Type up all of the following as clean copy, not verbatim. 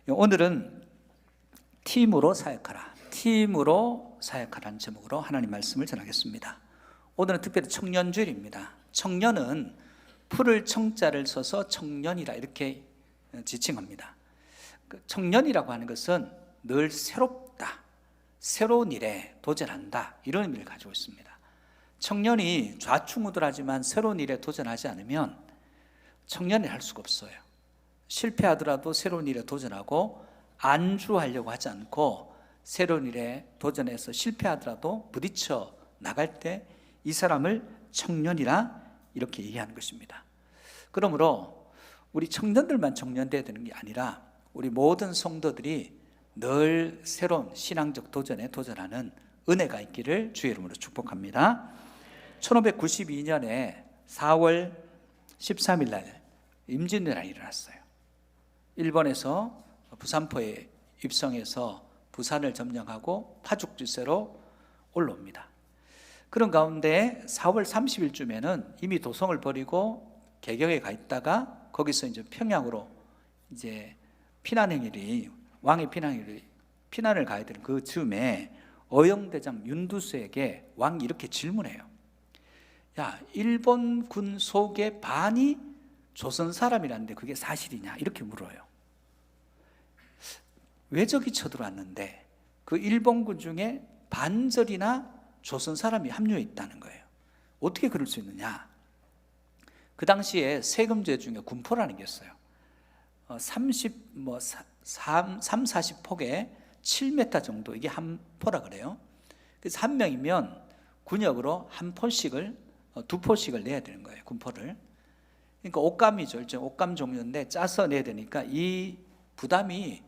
오늘은 팀으로 사역하라, 팀으로 사역하라는 제목으로 하나님 말씀을 전하겠습니다. 오늘은 특별히 청년주일입니다. 청년은 풀을 청자를 써서 청년이라 이렇게 지칭합니다. 청년이라고 하는 것은 늘 새롭다, 새로운 일에 도전한다, 이런 의미를 가지고 있습니다. 청년이 좌충우돌하지만 새로운 일에 도전하지 않으면 청년이 할 수가 없어요. 실패하더라도 새로운 일에 도전하고, 안주하려고 하지 않고 새로운 일에 도전해서 실패하더라도 부딪혀 나갈 때 이 사람을 청년이라 이렇게 얘기하는 것입니다. 그러므로 우리 청년들만 청년돼야 되는 게 아니라 우리 모든 성도들이 늘 새로운 신앙적 도전에 도전하는 은혜가 있기를 주의 이름으로 축복합니다. 1592년에 4월 13일 날 임진왜란이 일어났어요. 일본에서 부산포에 입성해서 부산을 점령하고 파죽지세로 올라옵니다. 그런 가운데 4월 30일쯤에는 이미 도성을 버리고 개경에 가 있다가 거기서 이제 평양으로 이제 왕의 피난을 가야 되는 그 즈음에 어영대장 윤두수에게 왕이 이렇게 질문해요. 야, 일본군 속의 반이 조선 사람이라는데 그게 사실이냐? 이렇게 물어요. 외적이 쳐들어왔는데 그 일본군 중에 반절이나 조선 사람이 합류해 있다는 거예요. 어떻게 그럴 수 있느냐? 그 당시에 세금제 중에 군포라는 게 있어요. 40폭에 7m 정도, 이게 한 포라 그래요. 그래서 한 명이면 군역으로 한 포씩을, 두 포씩을 내야 되는 거예요, 군포를. 그러니까 옷감이죠. 일종 옷감 종류인데 짜서 내야 되니까 이 부담이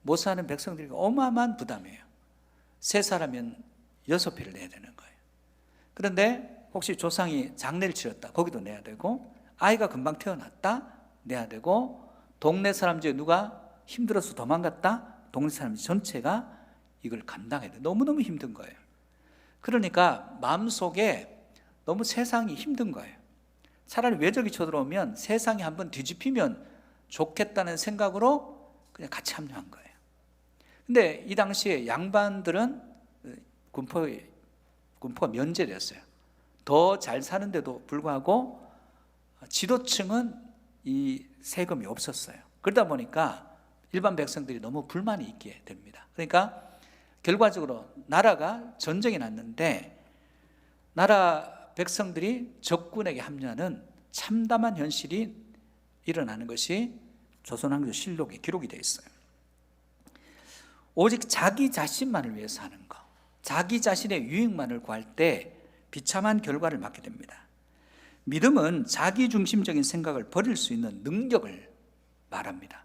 못 사는 백성들에게 어마어마한 부담이에요. 세 사람이면 6피를 내야 되는 거예요. 그런데 혹시 조상이 장례를 치렀다, 거기도 내야 되고, 아이가 금방 태어났다, 내야 되고, 동네 사람 중에 누가 힘들어서 도망갔다, 동네 사람 전체가 이걸 감당해야 돼요. 너무너무 힘든 거예요. 그러니까 마음속에 너무 세상이 힘든 거예요. 차라리 외적이 쳐들어오면 세상이 한번 뒤집히면 좋겠다는 생각으로 그냥 같이 합류한 거예요. 근데 이 당시에 양반들은 군포가 면제됐어요. 더 잘 사는데도 불구하고 지도층은 이 세금이 없었어요. 그러다 보니까 일반 백성들이 너무 불만이 있게 됩니다. 그러니까 결과적으로 나라가 전쟁이 났는데 나라 백성들이 적군에게 합류하는 참담한 현실이 일어나는 것이 조선왕조 실록에 기록이 되어 있어요. 오직 자기 자신만을 위해서 하는 것, 자기 자신의 유익만을 구할 때 비참한 결과를 맞게 됩니다. 믿음은 자기중심적인 생각을 버릴 수 있는 능력을 말합니다.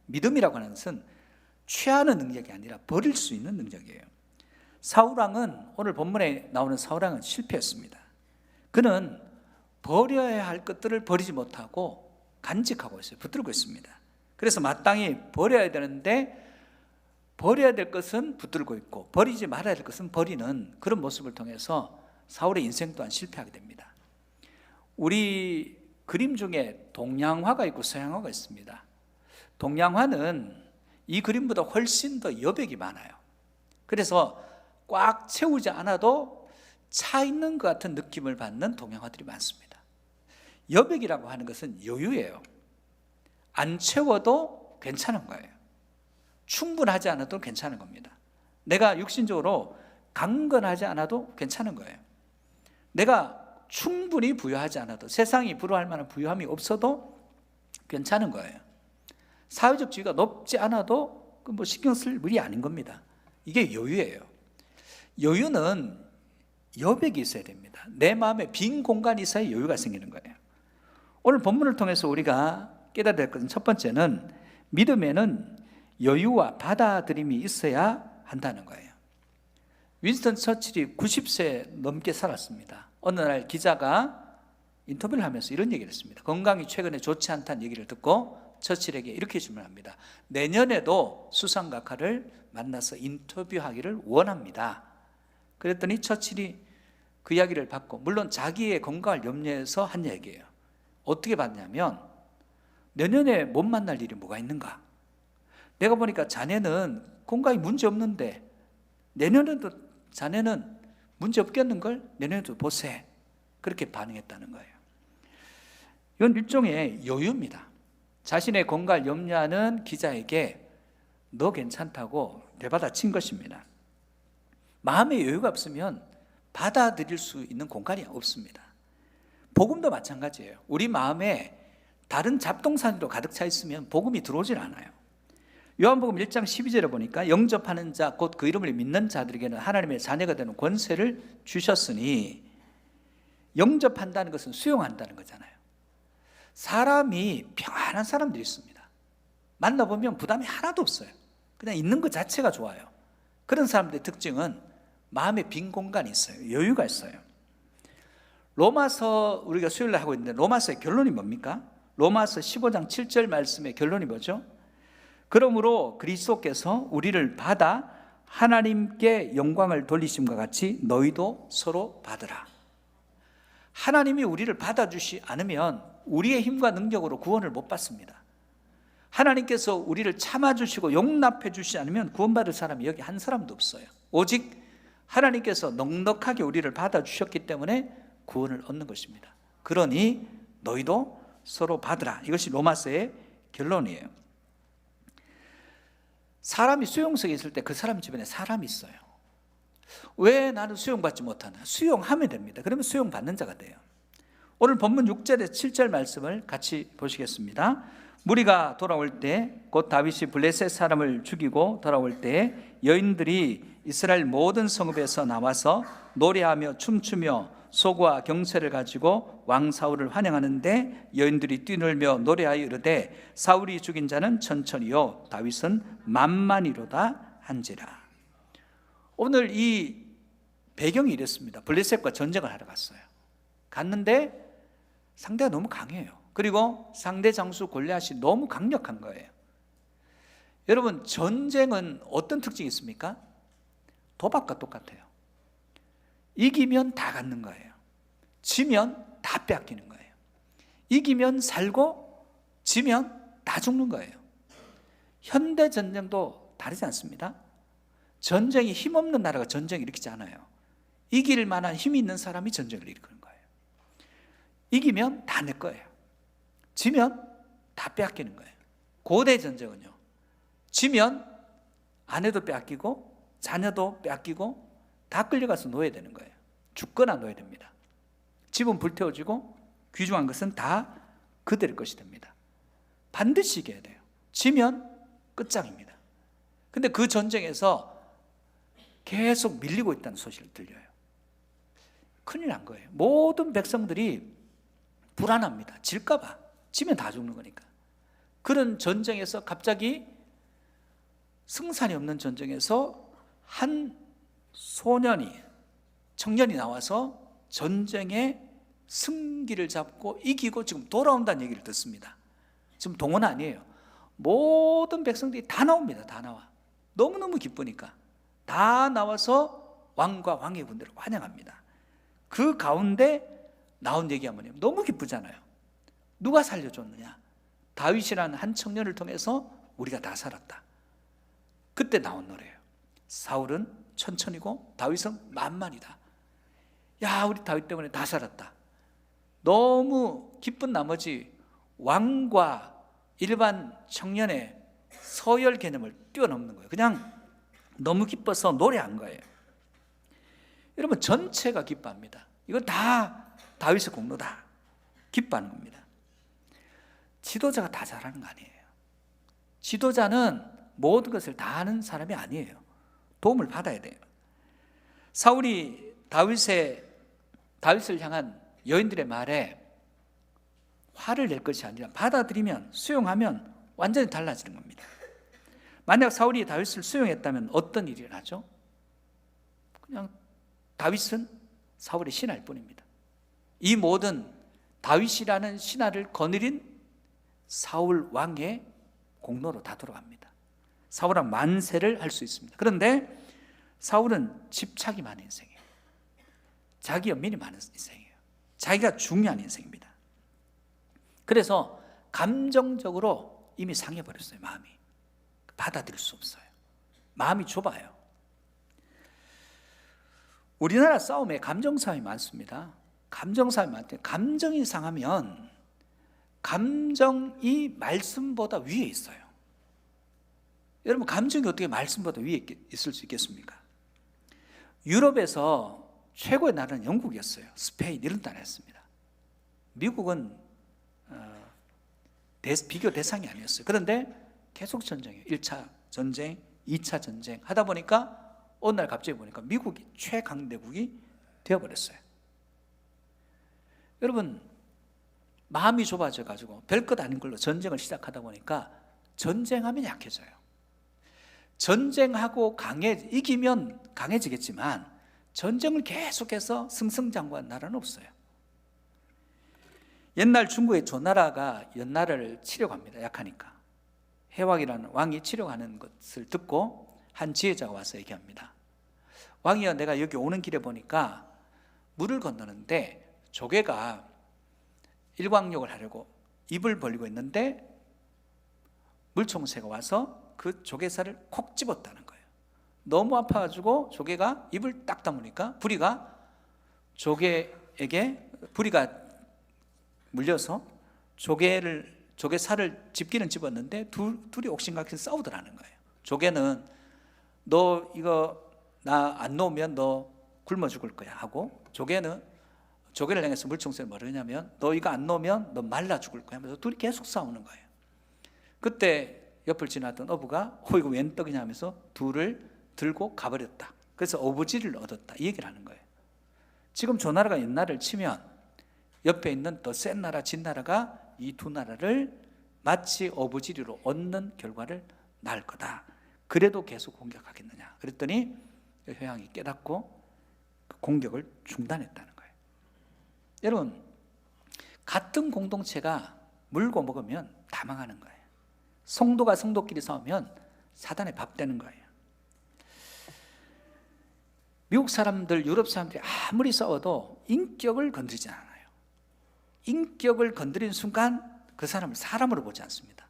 믿음이라고 하는 것은 취하는 능력이 아니라 버릴 수 있는 능력이에요. 사울왕은, 오늘 본문에 나오는 사울왕은 실패했습니다. 그는 버려야 할 것들을 버리지 못하고 간직하고 있어요. 붙들고 있습니다. 그래서 마땅히 버려야 되는데 버려야 될 것은 붙들고 있고 버리지 말아야 될 것은 버리는 그런 모습을 통해서 사울의 인생 또한 실패하게 됩니다. 우리 그림 중에 동양화가 있고 서양화가 있습니다. 동양화는 이 그림보다 훨씬 더 여백이 많아요. 그래서 꽉 채우지 않아도 차 있는 것 같은 느낌을 받는 동양화들이 많습니다. 여백이라고 하는 것은 여유예요. 안 채워도 괜찮은 거예요. 충분하지 않아도 괜찮은 겁니다. 내가 육신적으로 강건하지 않아도 괜찮은 거예요. 내가 충분히 부유하지 않아도, 세상이 부러워할 만한 부유함이 없어도 괜찮은 거예요. 사회적 지위가 높지 않아도 뭐 신경 쓸 일이 아닌 겁니다. 이게 여유예요. 여유는 여백이 있어야 됩니다. 내 마음에 빈 공간이 있어야 여유가 생기는 거예요. 오늘 본문을 통해서 우리가 깨달아야 될 것은, 첫 번째는 믿음에는 여유와 받아들임이 있어야 한다는 거예요. 윈스턴 처칠이 90세 넘게 살았습니다. 어느 날 기자가 인터뷰를 하면서 이런 얘기를 했습니다. 건강이 최근에 좋지 않다는 얘기를 듣고 처칠에게 이렇게 질문합니다. 내년에도 수상각하를 만나서 인터뷰하기를 원합니다. 그랬더니 처칠이 그 이야기를 받고, 물론 자기의 건강을 염려해서 한 얘기예요. 어떻게 받냐면, 내년에 못 만날 일이 뭐가 있는가? 내가 보니까 자네는 건강이 문제 없는데 내년에도 자네는 문제 없겠는걸? 내년에도 보세. 그렇게 반응했다는 거예요. 이건 일종의 여유입니다. 자신의 건강을 염려하는 기자에게 너 괜찮다고 내받아친 것입니다. 마음의 여유가 없으면 받아들일 수 있는 공간이 없습니다. 복음도 마찬가지예요. 우리 마음에 다른 잡동사니로 가득 차 있으면 복음이 들어오질 않아요. 요한복음 1장 12절에 보니까 영접하는 자 곧 그 이름을 믿는 자들에게는 하나님의 자녀가 되는 권세를 주셨으니, 영접한다는 것은 수용한다는 거잖아요. 사람이 평안한 사람들이 있습니다. 만나보면 부담이 하나도 없어요. 그냥 있는 것 자체가 좋아요. 그런 사람들의 특징은 마음에 빈 공간이 있어요. 여유가 있어요. 로마서 우리가 수요일에 하고 있는데 로마서의 결론이 뭡니까? 로마서 15장 7절 말씀의 결론이 뭐죠? 그러므로 그리스도께서 우리를 받아 하나님께 영광을 돌리심과 같이 너희도 서로 받으라. 하나님이 우리를 받아주지 않으면 우리의 힘과 능력으로 구원을 못 받습니다. 하나님께서 우리를 참아주시고 용납해 주시지 않으면 구원받을 사람이 여기 한 사람도 없어요. 오직 하나님께서 넉넉하게 우리를 받아주셨기 때문에 구원을 얻는 것입니다. 그러니 너희도 서로 받으라. 이것이 로마서의 결론이에요. 사람이 수용석에 있을 때 그 사람 주변에 사람이 있어요. 왜 나는 수용받지 못하나? 수용하면 됩니다. 그러면 수용받는 자가 돼요. 오늘 본문 6절에서 7절 말씀을 같이 보시겠습니다. 무리가 돌아올 때 곧 다윗이 블레셋 사람을 죽이고 돌아올 때 여인들이 이스라엘 모든 성읍에서 나와서 노래하며 춤추며 소고와 경채를 가지고 왕 사울을 환영하는데 여인들이 뛰놀며 노래하여 이르되 사울이 죽인 자는 천천히요 다윗은 만만히로다 한지라. 오늘 이 배경이 이랬습니다. 블레셋과 전쟁을 하러 갔어요. 갔는데 상대가 너무 강해요. 그리고 상대 장수 골리앗이 너무 강력한 거예요. 여러분, 전쟁은 어떤 특징이 있습니까? 도박과 똑같아요. 이기면 다 갖는 거예요. 지면 다 빼앗기는 거예요. 이기면 살고 지면 다 죽는 거예요. 현대 전쟁도 다르지 않습니다. 전쟁이 힘없는 나라가 전쟁을 일으키지 않아요. 이길 만한 힘이 있는 사람이 전쟁을 일으키는 거예요. 이기면 다 내 거예요. 지면 다 빼앗기는 거예요. 고대 전쟁은요, 지면 아내도 빼앗기고 자녀도 빼앗기고 다 끌려가서 놓여야 되는 거예요. 죽거나 놓여야 됩니다. 집은 불태워지고 귀중한 것은 다 그들의 것이 됩니다. 반드시 이겨야 돼요. 지면 끝장입니다. 근데 그 전쟁에서 계속 밀리고 있다는 소식을 들려요. 큰일 난 거예요. 모든 백성들이 불안합니다. 질까 봐. 지면 다 죽는 거니까. 그런 전쟁에서 갑자기 승산이 없는 전쟁에서 한 청년이 나와서 전쟁의 승기를 잡고 이기고 지금 돌아온다는 얘기를 듣습니다. 지금 동원 아니에요. 모든 백성들이 다 나옵니다. 다 나와. 너무너무 기쁘니까 다 나와서 왕과 왕의 군대를 환영합니다. 그 가운데 나온 얘기가 뭐냐면 너무 기쁘잖아요. 누가 살려줬느냐? 다윗이라는 한 청년을 통해서 우리가 다 살았다. 그때 나온 노래예요. 사울은 천천히고 다윗은 만만이다. 야, 우리 다윗 때문에 다 살았다. 너무 기쁜 나머지 왕과 일반 청년의 서열 개념을 뛰어넘는 거예요. 그냥 너무 기뻐서 노래한 거예요. 여러분, 전체가 기뻐합니다. 이건 다 다윗의 공로다. 기뻐하는 겁니다. 지도자가 다 잘하는 거 아니에요. 지도자는 모든 것을 다 하는 사람이 아니에요. 도움을 받아야 돼요. 사울이 다윗을 향한 여인들의 말에 화를 낼 것이 아니라 받아들이면, 수용하면 완전히 달라지는 겁니다. 만약 사울이 다윗을 수용했다면 어떤 일이 일어나죠? 그냥 다윗은 사울의 신하일 뿐입니다. 이 모든 다윗이라는 신하를 거느린 사울 왕의 공로로 다 돌아갑니다. 사울왕 만세를 할 수 있습니다. 그런데 사울은 집착이 많은 인생이에요. 자기 연민이 많은 인생이에요. 자기가 중요한 인생입니다. 그래서 감정적으로 이미 상해버렸어요. 마음이 받아들일 수 없어요. 마음이 좁아요. 우리나라 싸움에 감정싸움이 많습니다. 감정싸움이 많대요. 감정이 상하면 감정이 말씀보다 위에 있어요. 여러분, 감정이 어떻게 말씀보다 위에 있을 수 있겠습니까? 유럽에서 최고의 나라는 영국이었어요. 스페인 이런 나라였습니다. 미국은 비교 대상이 아니었어요. 그런데 계속 전쟁이에요. 1차 전쟁, 2차 전쟁 하다 보니까 어느 날 갑자기 보니까 미국이 최강대국이 되어버렸어요. 여러분, 마음이 좁아져 가지고 별것 아닌 걸로 전쟁을 시작하다 보니까 전쟁하면 약해져요. 전쟁하고 이기면 강해지겠지만 전쟁을 계속해서 승승장구한 나라는 없어요. 옛날 중국의 조나라가 연나라를 치려고 합니다. 약하니까. 해왕이라는 왕이 치려고 하는 것을 듣고 한 지혜자가 와서 얘기합니다. 왕이여, 내가 여기 오는 길에 보니까 물을 건너는데 조개가 일광욕을 하려고 입을 벌리고 있는데 물총새가 와서 그 조개살을 콕 집었다는 거예요. 너무 아파가지고 조개가 입을 딱 다무니까 부리가 물려서 조개살을 집기는 집었는데 둘이 옥신각신 싸우더라는 거예요. 조개는 너 이거 나 안 놓으면 너 굶어 죽을 거야 하고, 조개를 향해서 물총새는 뭐라 하냐면 너 이거 안 놓으면 너 말라 죽을 거야 하면서 둘이 계속 싸우는 거예요. 그때 옆을 지나던 어부가 이거 웬 떡이냐 하면서 둘을 들고 가버렸다. 그래서 어부지리를 얻었다, 이 얘기를 하는 거예요. 지금 조나라가 연나라를 치면 옆에 있는 더 센 나라 진나라가 이 두 나라를 마치 어부지리로 얻는 결과를 낳을 거다. 그래도 계속 공격하겠느냐. 그랬더니 회왕이 깨닫고 공격을 중단했다는 거예요. 여러분, 같은 공동체가 물고 먹으면 다 망하는 거예요. 성도가 성도끼리 싸우면 사단의 밥 되는 거예요. 미국 사람들, 유럽 사람들이 아무리 싸워도 인격을 건드리지 않아요. 인격을 건드린 순간 그 사람을 사람으로 보지 않습니다.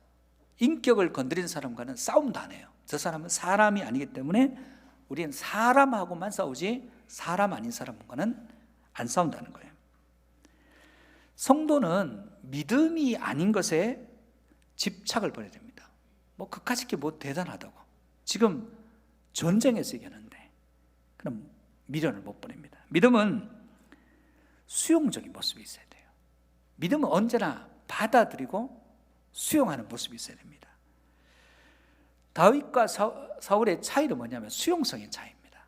인격을 건드린 사람과는 싸움도 안 해요. 저 사람은 사람이 아니기 때문에 우리는 사람하고만 싸우지 사람 아닌 사람과는 안 싸운다는 거예요. 성도는 믿음이 아닌 것에 집착을 버려야 됩니다. 그까짓 게 대단하다고. 지금 전쟁에서 이겼는데 그럼 미련을 못 보냅니다. 믿음은 수용적인 모습이 있어야 돼요. 믿음은 언제나 받아들이고 수용하는 모습이 있어야 됩니다. 다윗과 사울의 차이는 뭐냐면 수용성의 차이입니다.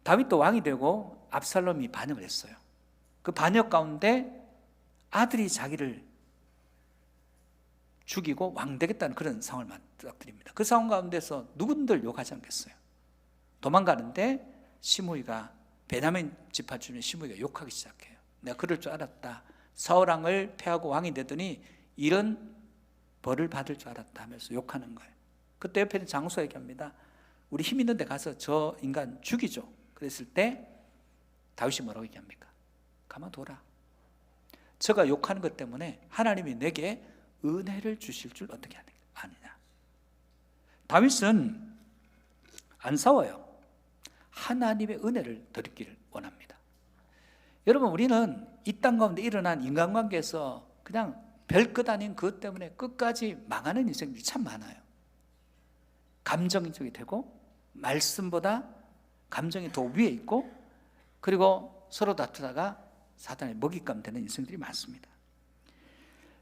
다윗도 왕이 되고 압살롬이 반역을 했어요. 그 반역 가운데 아들이 자기를 죽이고 왕 되겠다는 그런 상황을 맞닥뜨립니다. 그 상황 가운데서 누군들 욕하지 않겠어요? 도망가는데 시므이가, 베냐민 지파 출신 시므이가 욕하기 시작해요. 내가 그럴 줄 알았다. 사울왕을 패하고 왕이 되더니 이런 벌을 받을 줄 알았다 하면서 욕하는 거예요. 그때 옆에 있는 장수가 얘기합니다. 우리 힘 있는 데 가서 저 인간 죽이죠. 그랬을 때 다윗이 뭐라고 얘기합니까? 가만둬라. 저가 욕하는 것 때문에 하나님이 내게 은혜를 주실 줄 어떻게 아느냐. 다윗은 안 싸워요. 하나님의 은혜를 드리기를 원합니다. 여러분, 우리는 이 땅 가운데 일어난 인간관계에서 그냥 별것 아닌 그것 때문에 끝까지 망하는 인생들이 참 많아요. 감정적이 되고 말씀보다 감정이 더 위에 있고, 그리고 서로 다투다가 사단의 먹잇감 되는 인생들이 많습니다.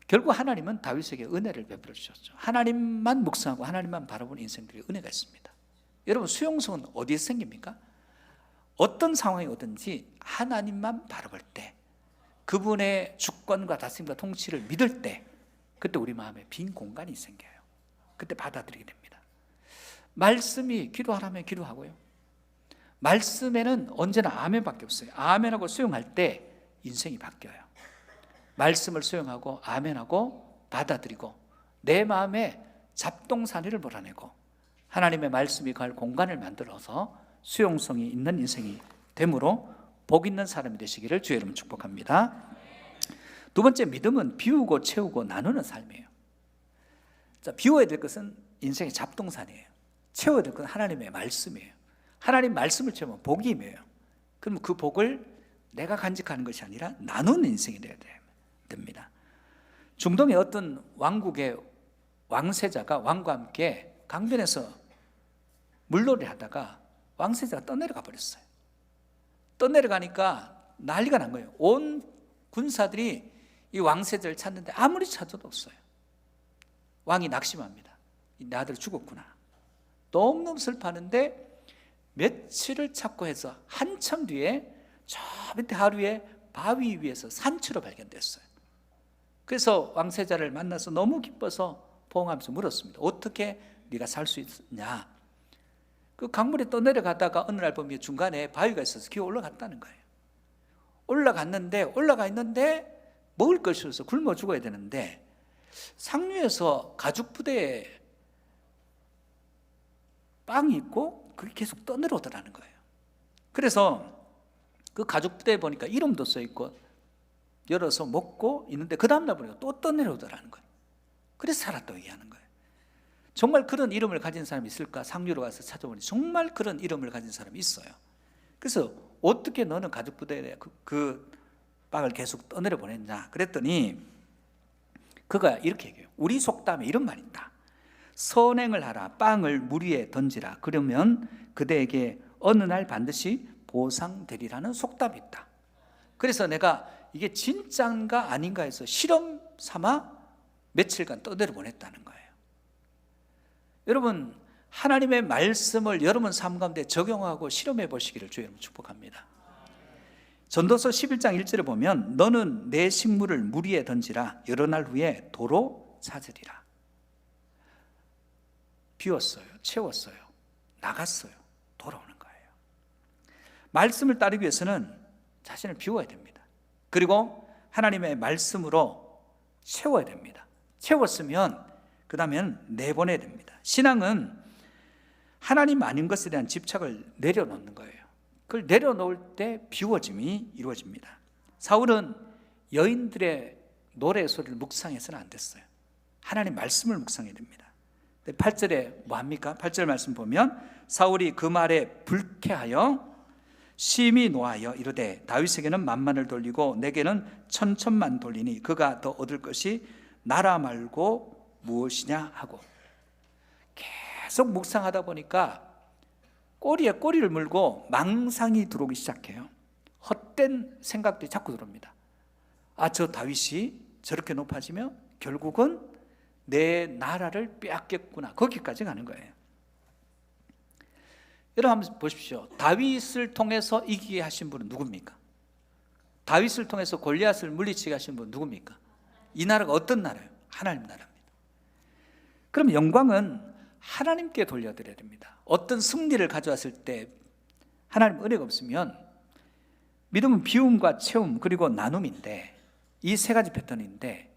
결국 하나님은 다윗에게 은혜를 베풀어 주셨죠. 하나님만 묵상하고 하나님만 바라보는 인생들이 은혜가 있습니다. 여러분, 수용성은 어디에 생깁니까? 어떤 상황이 오든지 하나님만 바라볼 때, 그분의 주권과 다스림과 통치를 믿을 때, 그때 우리 마음에 빈 공간이 생겨요. 그때 받아들이게 됩니다. 말씀이 기도하라면 기도하고요. 말씀에는 언제나 아멘밖에 없어요. 아멘하고 수용할 때 인생이 바뀌어요. 말씀을 수용하고 아멘하고 받아들이고 내 마음에 잡동사니를 몰아내고 하나님의 말씀이 갈 공간을 만들어서 수용성이 있는 인생이 되므로 복 있는 사람이 되시기를 주의 이름으로 축복합니다. 두 번째, 믿음은 비우고 채우고 나누는 삶이에요. 자, 비워야 될 것은 인생의 잡동사니예요. 채워야 될 건 하나님의 말씀이에요. 하나님 말씀을 채우면 복임이에요. 그럼 그 복을 내가 간직하는 것이 아니라 나누는 인생이 되어야 됩니다. 중동의 어떤 왕국의 왕세자가 왕과 함께 강변에서 물놀이를 하다가 왕세자가 떠내려가 버렸어요. 떠내려가니까 난리가 난 거예요. 온 군사들이 이 왕세자를 찾는데 아무리 찾아도 없어요. 왕이 낙심합니다. 내 아들 죽었구나. 너무너무 슬퍼하는데 며칠을 찾고 해서 한참 뒤에 저 밑에 하루에 바위 위에서 산채로 발견됐어요. 그래서 왕세자를 만나서 너무 기뻐서 포옹하면서 물었습니다. 어떻게 네가 살 수 있냐? 그 강물에 떠내려가다가 어느 날 보면 중간에 바위가 있어서 기어 올라갔다는 거예요. 올라가 있는데 먹을 것이 없어서 굶어 죽어야 되는데 상류에서 가죽 부대에 빵이 있고 그게 계속 떠내려오더라는 거예요. 그래서 그 가죽 부대에 보니까 이름도 써 있고 열어서 먹고 있는데 그 다음날 보니까 또 떠내려오더라는 거예요. 그래서 살았다고 얘기하는 거예요. 정말 그런 이름을 가진 사람이 있을까? 상류로 가서 찾아보니 정말 그런 이름을 가진 사람이 있어요. 그래서 어떻게 너는 가죽 부대에 그 빵을 계속 떠내려 보냈냐? 그랬더니 그가 이렇게 얘기해요. 우리 속담에 이런 말이 있다. 선행을 하라. 빵을 물 위에 던지라. 그러면 그대에게 어느 날 반드시 보상되리라는 속담이 있다. 그래서 내가 이게 진짜인가 아닌가 해서 실험 삼아 며칠간 떠내려 보냈다는 거예요. 여러분, 하나님의 말씀을 여러분 삶 가운데 적용하고 실험해 보시기를 주의 이름으로 축복합니다. 전도서 11장 1절에 보면 너는 내 식물을 물 위에 던지라. 여러 날 후에 도로 찾으리라. 비웠어요. 채웠어요. 나갔어요. 돌아오는 거예요. 말씀을 따르기 위해서는 자신을 비워야 됩니다. 그리고 하나님의 말씀으로 채워야 됩니다. 채웠으면 그 다음엔 내보내야 됩니다. 신앙은 하나님 아닌 것에 대한 집착을 내려놓는 거예요. 그걸 내려놓을 때 비워짐이 이루어집니다. 사울은 여인들의 노래 소리를 묵상해서는 안 됐어요. 하나님 말씀을 묵상해야 됩니다. 8절에 뭐합니까? 8절 말씀 보면 사울이 그 말에 불쾌하여 심히 노하여 이르되 다윗에게는 만만을 돌리고 내게는 천천만 돌리니 그가 더 얻을 것이 나라 말고 무엇이냐 하고 계속 묵상하다 보니까 꼬리에 꼬리를 물고 망상이 들어오기 시작해요. 헛된 생각들이 자꾸 들어옵니다. 저 다윗이 저렇게 높아지면 결국은 내 나라를 빼앗겠구나. 거기까지 가는 거예요. 여러분 한번 보십시오. 다윗을 통해서 이기게 하신 분은 누굽니까? 다윗을 통해서 골리앗을 물리치게 하신 분은 누굽니까? 이 나라가 어떤 나라예요? 하나님 나라입니다. 그럼 영광은 하나님께 돌려드려야 됩니다. 어떤 승리를 가져왔을 때 하나님 은혜가 없으면 믿음은 비움과 채움 그리고 나눔인데 이 세 가지 패턴인데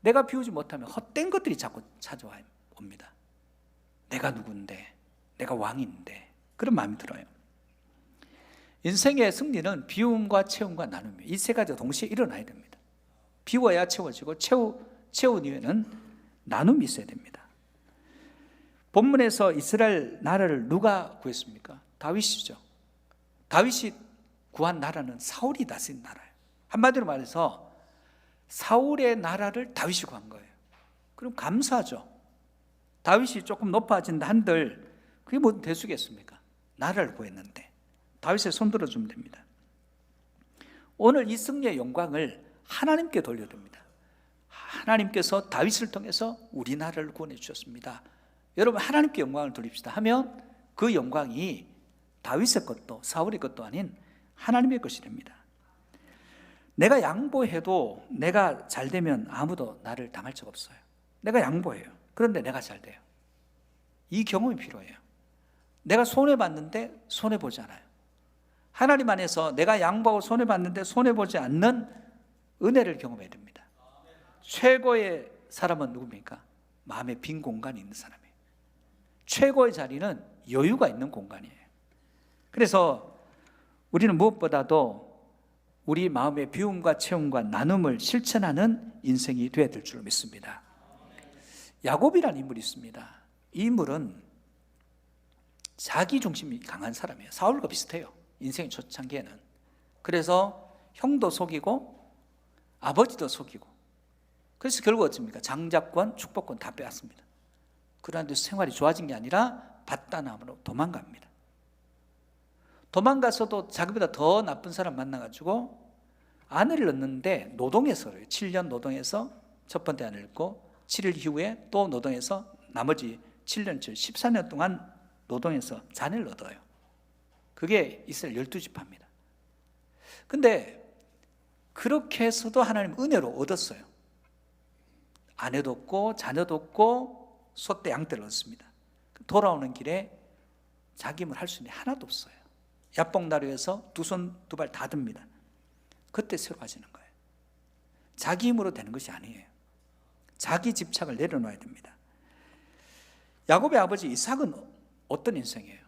내가 비우지 못하면 헛된 것들이 자꾸 찾아옵니다. 내가 누군데, 내가 왕인데 그런 마음이 들어요. 인생의 승리는 비움과 채움과 나눔이에요. 이 세 가지가 동시에 일어나야 됩니다. 비워야 채워지고 채운 이후에는 나눔이 있어야 됩니다. 본문에서 이스라엘 나라를 누가 구했습니까? 다윗이죠. 다윗이 구한 나라는 사울이 다스린 나라예요. 한마디로 말해서 사울의 나라를 다윗이 구한 거예요. 그럼 감사하죠. 다윗이 조금 높아진다 한들 그게 뭐 대수겠습니까? 나라를 구했는데 다윗의 손 들어주면 됩니다. 오늘 이 승리의 영광을 하나님께 돌려줍니다. 하나님께서 다윗을 통해서 우리 나라를 구원해 주셨습니다. 여러분 하나님께 영광을 돌립시다 하면 그 영광이 다윗의 것도 사울의 것도 아닌 하나님의 것이 됩니다. 내가 양보해도 내가 잘 되면 아무도 나를 당할 적 없어요. 내가 양보해요. 그런데 내가 잘 돼요. 이 경험이 필요해요. 내가 손해봤는데 손해보지 않아요. 하나님 안에서 내가 양보하고 손해봤는데 손해보지 않는 은혜를 경험해야 됩니다. 최고의 사람은 누굽니까? 마음에 빈 공간이 있는 사람이에요. 최고의 자리는 여유가 있는 공간이에요. 그래서 우리는 무엇보다도 우리 마음의 비움과 채움과 나눔을 실천하는 인생이 되어야 될 줄 믿습니다. 야곱이라는 인물이 있습니다. 이 인물은 자기 중심이 강한 사람이에요. 사울과 비슷해요. 인생의 초창기에는. 그래서 형도 속이고 아버지도 속이고, 그래서 결국 어떻습니까? 장자권, 축복권 다 빼앗습니다. 그런데 생활이 좋아진 게 아니라 밧단함으로 도망갑니다. 도망가서도 자기보다 더 나쁜 사람 만나가지고 아내를 낳는데 노동해서요. 7년 노동해서 첫 번째 아내를 낳고 7일 이후에 또 노동해서 나머지 7년째 14년 동안 노동해서 자녀를 얻어요. 그게 이스라엘 12지파입니다. 근데 그렇게 해서도 하나님 은혜로 얻었어요. 아내도 없고 자녀도 없고 소떼 양떼를 얻습니다. 돌아오는 길에 자기 힘을 할 수 있는 게 하나도 없어요. 야복나루에서 두 손 두 발 다 듭니다. 그때 새로워지는 거예요. 자기 힘으로 되는 것이 아니에요. 자기 집착을 내려놓아야 됩니다. 야곱의 아버지 이삭은 어떤 인생이에요?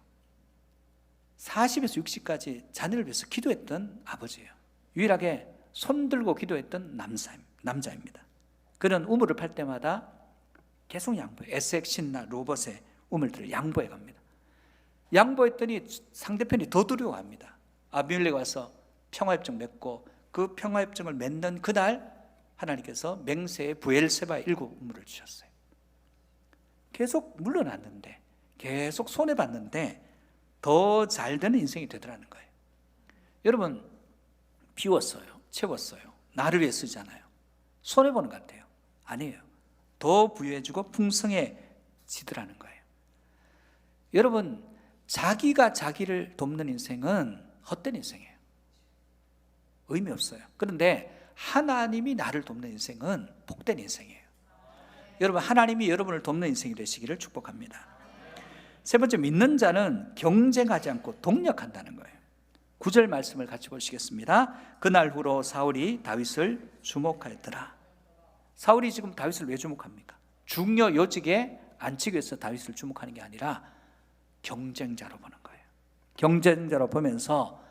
40에서 60까지 자녀를 위해서 기도했던 아버지예요. 유일하게 손 들고 기도했던 남자입니다. 그는 우물을 팔 때마다 계속 양보해요. 에색, 신나, 로봇의 우물들을 양보해 갑니다. 양보했더니 상대편이 더 두려워합니다. 아비멜렉이 와서 평화협정 맺고 그 평화협정을 맺는 그날 하나님께서 맹세의 부엘세바의 7 우물을 주셨어요. 계속 물러났는데, 계속 손해봤는데 더 잘 되는 인생이 되더라는 거예요. 여러분, 비웠어요, 채웠어요, 나를 위해 쓰잖아요. 손해보는 것 같아요. 아니에요. 더 부유해지고 풍성해지더라는 거예요. 여러분, 자기가 자기를 돕는 인생은 헛된 인생이에요. 의미 없어요. 그런데 하나님이 나를 돕는 인생은 복된 인생이에요. 여러분, 하나님이 여러분을 돕는 인생이 되시기를 축복합니다. 세 번째, 믿는 자는 경쟁하지 않고 동력한다는 거예요. 9절 말씀을 같이 보시겠습니다. 그날 후로 사울이 다윗을 주목하였더라. 사울이 지금 다윗을 왜 주목합니까? 중요 요직에 앉히기 위해서 다윗을 주목하는 게 아니라 경쟁자로 보는 거예요. 경쟁자로 보면서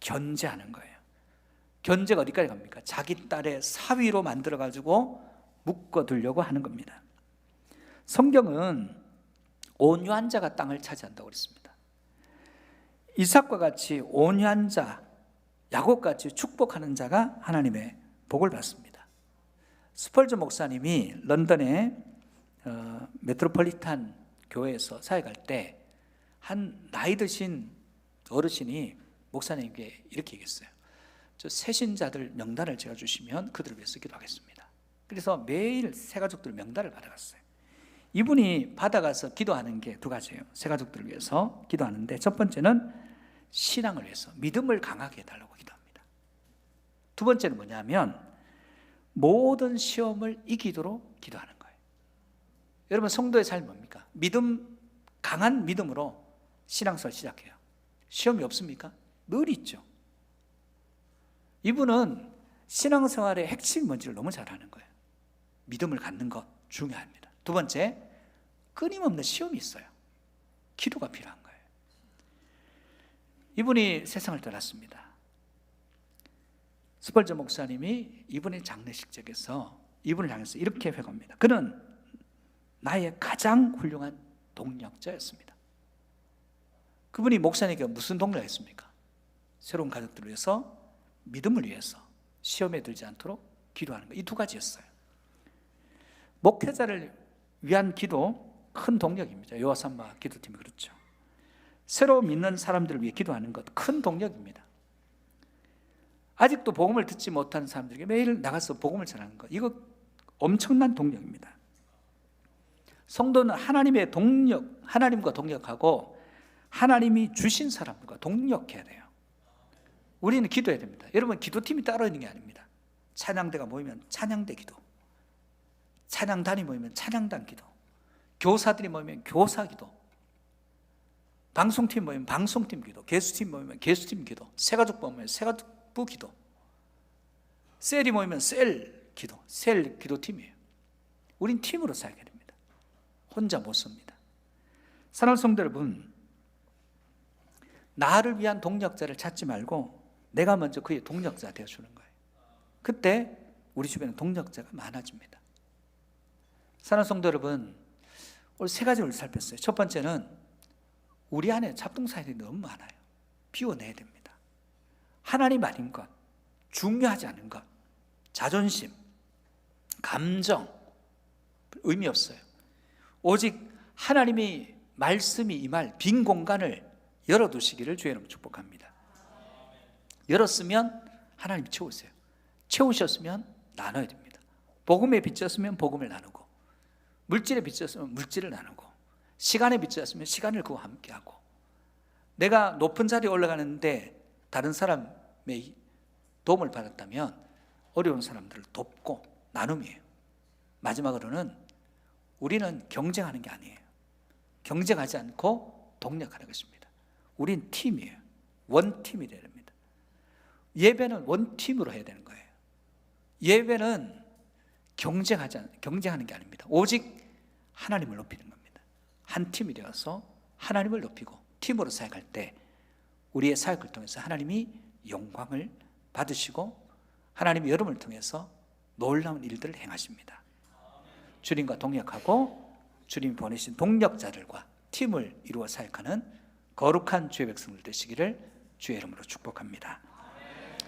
견제하는 거예요. 견제가 어디까지 갑니까? 자기 딸의 사위로 만들어가지고 묶어두려고 하는 겁니다. 성경은 온유한 자가 땅을 차지한다고 그랬습니다. 이삭과 같이 온유한 자, 야곱같이 축복하는 자가 하나님의 복을 받습니다. 스펄저 목사님이 런던의 메트로폴리탄 교회에서 사역할 때 한 나이 드신 어르신이 목사님께 이렇게 얘기했어요. 저 새신자들 명단을 제가 주시면 그들을 위해서 기도하겠습니다. 그래서 매일 새가족들 명단을 받아갔어요. 이분이 받아가서 기도하는 게 두 가지예요. 새가족들을 위해서 기도하는데, 첫 번째는 신앙을 위해서 믿음을 강하게 해달라고 기도합니다. 두 번째는 뭐냐면 모든 시험을 이기도록 기도하는 거예요. 여러분, 성도의 삶이 뭡니까? 강한 믿음으로 신앙생활 시작해요. 시험이 없습니까? 늘 있죠. 이분은 신앙생활의 핵심이 뭔지를 너무 잘 아는 거예요. 믿음을 갖는 것 중요합니다. 두 번째, 끊임없는 시험이 있어요. 기도가 필요한 거예요. 이분이 세상을 떠났습니다. 스펄저 목사님이 이분의 장례식장에서 이분을 향해서 이렇게 회고합니다. 그는 나의 가장 훌륭한 동력자였습니다. 그분이 목사님에게 무슨 동력이었습니까? 새로운 가족들을 위해서, 믿음을 위해서 시험에 들지 않도록 기도하는 것, 이 두 가지였어요. 목회자를 위한 기도 큰 동력입니다. 요아삼마 기도팀이 그렇죠. 새로 믿는 사람들을 위해 기도하는 것 큰 동력입니다. 아직도 복음을 듣지 못한 사람들에게 매일 나가서 복음을 전하는 것, 이거 엄청난 동력입니다. 성도는 하나님의 동력, 하나님과 동력하고 하나님이 주신 사람들과 동력해야 돼요. 우리는 기도해야 됩니다. 여러분, 기도팀이 따로 있는 게 아닙니다. 찬양대가 모이면 찬양대 기도, 찬양단이 모이면 찬양단 기도, 교사들이 모이면 교사 기도, 방송팀 모이면 방송팀 기도, 개수팀 모이면 개수팀 기도, 새가족부 모이면 새가족부 기도, 셀이 모이면 셀 기도, 셀 기도팀이에요. 우린 팀으로 살게 됩니다. 혼자 못 섭니다. 사랑하는 성도 여러분, 나를 위한 동력자를 찾지 말고 내가 먼저 그의 동력자 되어주는 거예요. 그때 우리 주변에 동력자가 많아집니다. 사랑하는 성도 여러분, 오늘 세 가지를 살폈어요. 첫 번째는 우리 안에 잡동사니들이 너무 많아요. 비워내야 됩니다. 하나님 아닌 것, 중요하지 않은 것, 자존심, 감정, 의미 없어요. 오직 하나님이 말씀이 임할 빈 공간을 열어두시기를 주의 이름으로 축복합니다. 열었으면 하나님이 채우세요. 채우셨으면 나눠야 됩니다. 복음에 빚졌으면 복음을 나누고, 물질에 빚졌으면 물질을 나누고, 시간에 빚졌으면 시간을 그와 함께하고, 내가 높은 자리에 올라가는데 다른 사람의 도움을 받았다면 어려운 사람들을 돕고 나눔이에요. 마지막으로는 우리는 경쟁하는 게 아니에요. 경쟁하지 않고 동력하는 것입니다. 우린 팀이에요. 원팀이 되야 됩니다. 예배는 원팀으로 해야 되는 거예요. 예배는 경쟁하는 게 아닙니다. 오직 하나님을 높이는 겁니다. 한 팀이 되어서 하나님을 높이고 팀으로 사역할 때 우리의 사역을 통해서 하나님이 영광을 받으시고 하나님이 여러분을 통해서 놀라운 일들을 행하십니다. 주님과 동역하고 주님이 보내신 동력자들과 팀을 이루어 사역하는 거룩한 주의 백성들 되시기를 주의 이름으로 축복합니다.